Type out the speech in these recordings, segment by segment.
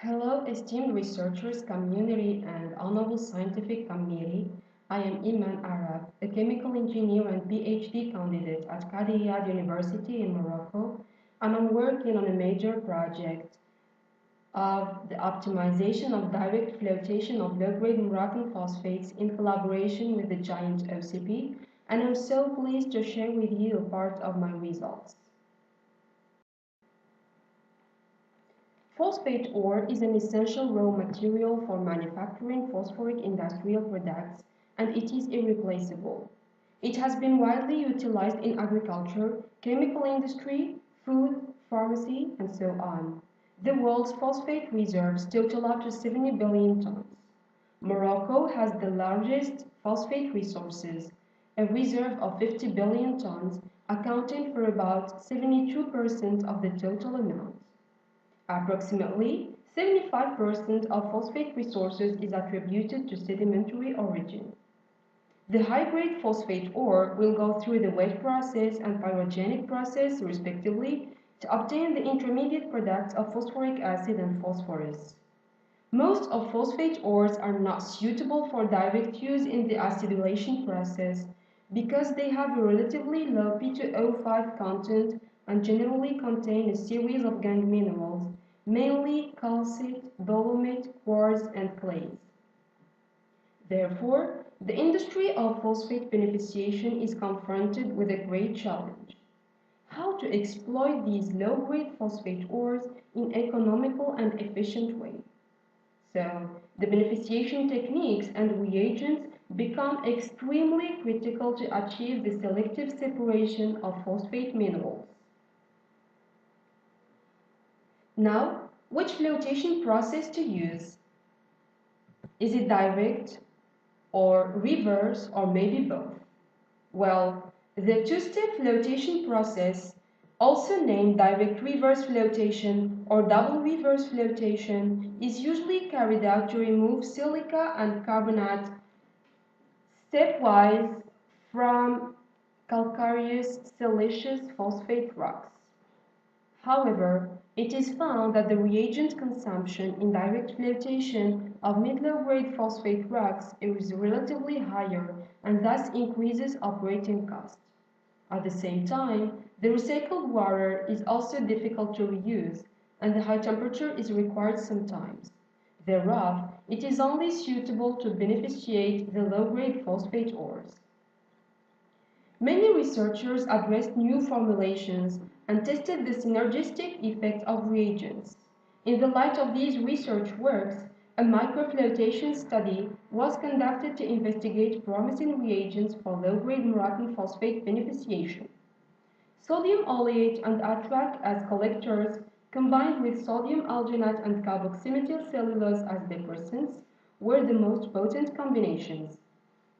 Hello, esteemed researchers, community, and honorable scientific committee. I am Iman Arab, a chemical engineer and PhD candidate at Qadiyad University in Morocco, and I'm working on a major project of the optimization of direct flotation of low-grade Moroccan phosphates in collaboration with the giant OCP, and I'm so pleased to share with you a part of my results. Phosphate ore is an essential raw material for manufacturing phosphoric industrial products, and it is irreplaceable. It has been widely utilized in agriculture, chemical industry, food, pharmacy, and so on. The world's phosphate reserves total up to 70 billion tons. Morocco has the largest phosphate resources, a reserve of 50 billion tons, accounting for about 72% of the total amount. Approximately 75% of phosphate resources is attributed to sedimentary origin. The high-grade phosphate ore will go through the wet process and pyrogenic process, respectively, to obtain the intermediate products of phosphoric acid and phosphorus. Most of phosphate ores are not suitable for direct use in the acidulation process because they have a relatively low P2O5 content and generally contain a series of gangue minerals, mainly calcite, dolomite, quartz, and clays. Therefore, the industry of phosphate beneficiation is confronted with a great challenge: how to exploit these low-grade phosphate ores in economical and efficient way. So, the beneficiation techniques and reagents become extremely critical to achieve the selective separation of phosphate minerals. Now, which flotation process to use? Is it direct or reverse or maybe both? Well, the two-step flotation process, also named direct reverse flotation or double reverse flotation, is usually carried out to remove silica and carbonate stepwise from calcareous siliceous phosphate rocks. However, it is found that the reagent consumption in direct flotation of mid-low grade phosphate rocks is relatively higher and thus increases operating costs. At the same time, the recycled water is also difficult to reuse, and the high temperature is required sometimes. Thereof, it is only suitable to beneficiate the low-grade phosphate ores. Many researchers addressed new formulations and tested the synergistic effect of reagents. In the light of these research works, a microflotation study was conducted to investigate promising reagents for low-grade Moroccan phosphate beneficiation. Sodium oleate and atrak as collectors, combined with sodium alginate and carboxymethyl cellulose as depressants, were the most potent combinations.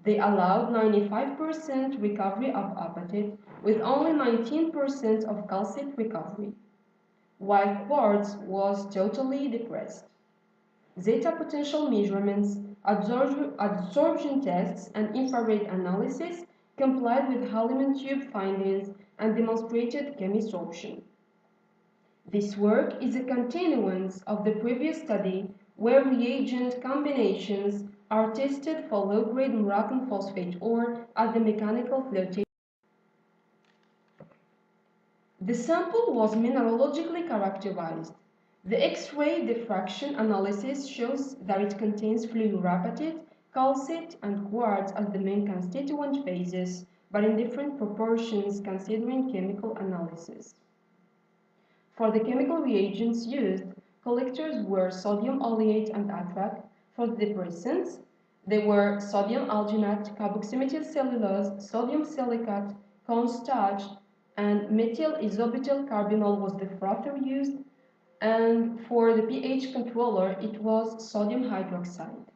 They allowed 95% recovery of apatite with only 19% of calcite recovery, while quartz was totally depressed. Zeta potential measurements, absorption tests, and infrared analysis complied with Hahnemann tube findings and demonstrated chemisorption. This work is a continuance of the previous study where reagent combinations are tested for low-grade Moroccan phosphate ore at the mechanical flotation. The sample was mineralogically characterized. The X-ray diffraction analysis shows that it contains fluorapatite, calcite, and quartz as the main constituent phases, but in different proportions considering chemical analysis. For the chemical reagents used, collectors were sodium oleate and atrak. For the depressants, they were sodium alginate, carboxymethyl cellulose, sodium silicate, cornstarch, and methyl isobutyl carbinol was the frother used, and for the pH controller, it was sodium hydroxide.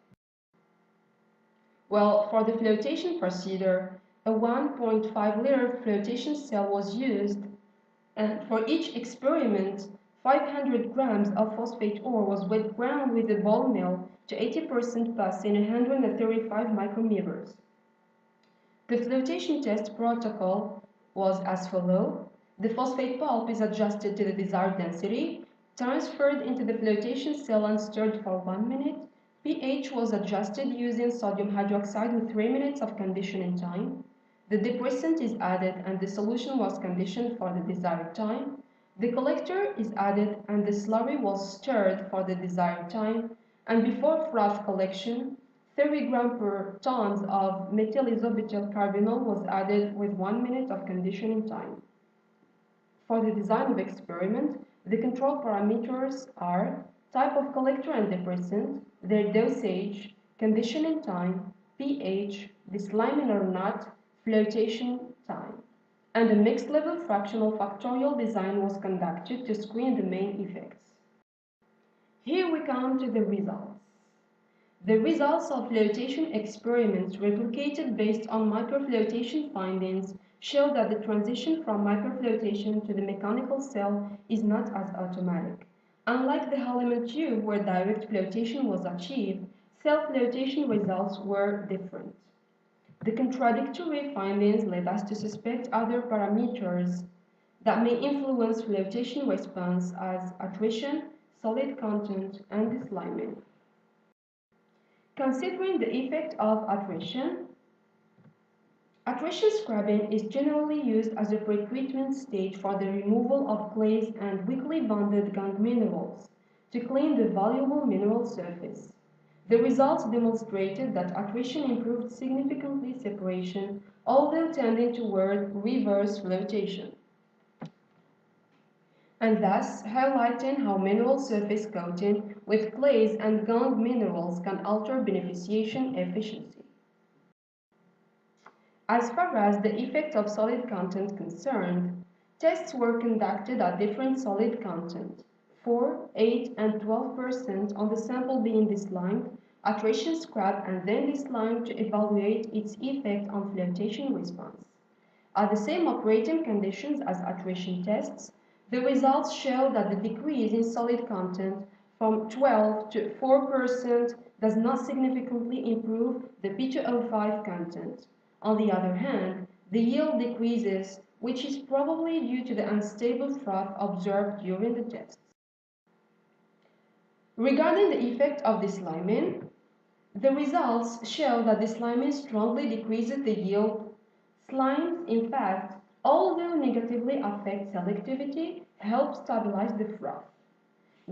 Well, for the flotation procedure, a 1.5-liter flotation cell was used, and for each experiment, 500 grams of phosphate ore was wet ground with a ball mill to 80% plus in 135 micrometers. The flotation test protocol was as follows. The phosphate pulp is adjusted to the desired density. transferred into the flotation cell and stirred for 1 minute. pH was adjusted using sodium hydroxide with 3 minutes of conditioning time. The depressant is added and the solution was conditioned for the desired time. The collector is added and the slurry was stirred for the desired time. And before froth collection, 30 grams per tons of methyl isobutyl carbinol was added with 1 minute of conditioning time. For the design of experiment, the control parameters are type of collector and depressant, their dosage, conditioning time, pH, disliming or not, flotation time. And a mixed level fractional factorial design was conducted to screen the main effects. Here we come to the results. The results of flotation experiments replicated based on microflotation findings show that the transition from microflotation to the mechanical cell is not as automatic. Unlike the Halleman tube where direct flotation was achieved, cell flotation results were different. The contradictory findings led us to suspect other parameters that may influence flotation response as attrition, solid content, and disliming. Considering the effect of attrition, attrition scrubbing is generally used as a pretreatment stage for the removal of clays and weakly bonded gangue minerals to clean the valuable mineral surface. The results demonstrated that attrition improved significantly separation, although tending toward reverse flotation, and thus highlighting how mineral surface coating with clays and gangue minerals can alter beneficiation efficiency. As far as the effect of solid content concerned, tests were conducted at different solid content, 4, 8, and 12% on the sample being dislimed, attrition scrub, and then dislimed to evaluate its effect on flotation response. At the same operating conditions as attrition tests, the results show that the decrease in solid content from 12 to 4% does not significantly improve the P2O5 content. On the other hand, the yield decreases, which is probably due to the unstable froth observed during the tests. Regarding the effect of disliming, the results show that disliming strongly decreases the yield. Slimes, in fact, although negatively affect selectivity, help stabilize the froth.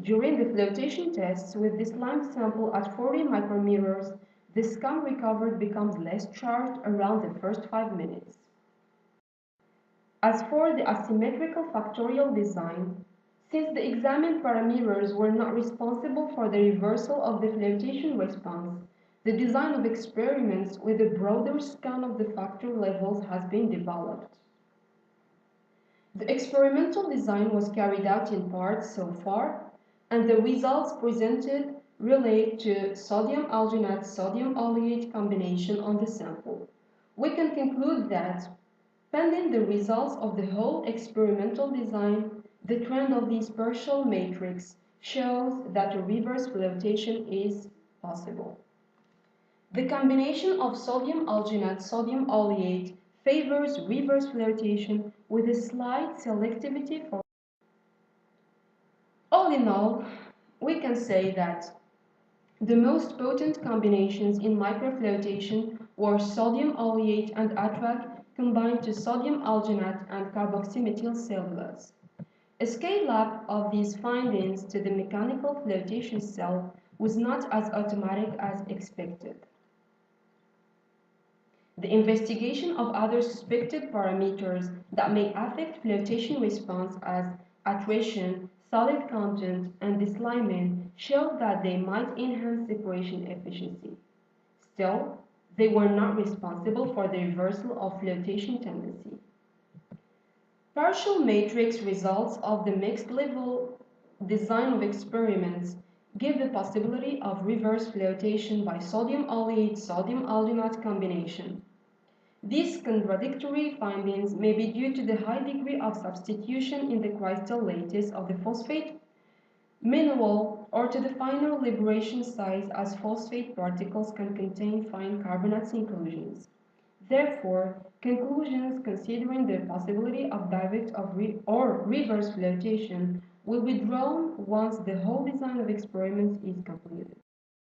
During the flotation tests with the slime sample at 40 micrometers, the scum recovered becomes less charged around the first 5 minutes. As for the asymmetrical factorial design, since the examined parameters were not responsible for the reversal of the flotation response, the design of experiments with a broader scan of the factor levels has been developed. The experimental design was carried out in part so far, and the results presented relate to sodium alginate sodium oleate combination on the sample. We can conclude that, pending the results of the whole experimental design, the trend of this partial matrix shows that a reverse flotation is possible. The combination of sodium alginate sodium oleate favors reverse flotation with a slight selectivity for. All in all, we can say that the most potent combinations in microflotation were sodium oleate and atrak combined to sodium alginate and carboxymethyl cellulose. A scale-up of these findings to the mechanical flotation cell was not as automatic as expected. The investigation of other suspected parameters that may affect flotation response as attrition, solid content, and disliming showed that they might enhance separation efficiency. Still, they were not responsible for the reversal of flotation tendency. Partial matrix results of the mixed level design of experiments give the possibility of reverse flotation by sodium oleate sodium alginate combination. These contradictory findings may be due to the high degree of substitution in the crystal lattice of the phosphate mineral or to the finer liberation size as phosphate particles can contain fine carbonates inclusions. Therefore, conclusions considering the possibility of direct or reverse flotation will be drawn once the whole design of experiments is completed.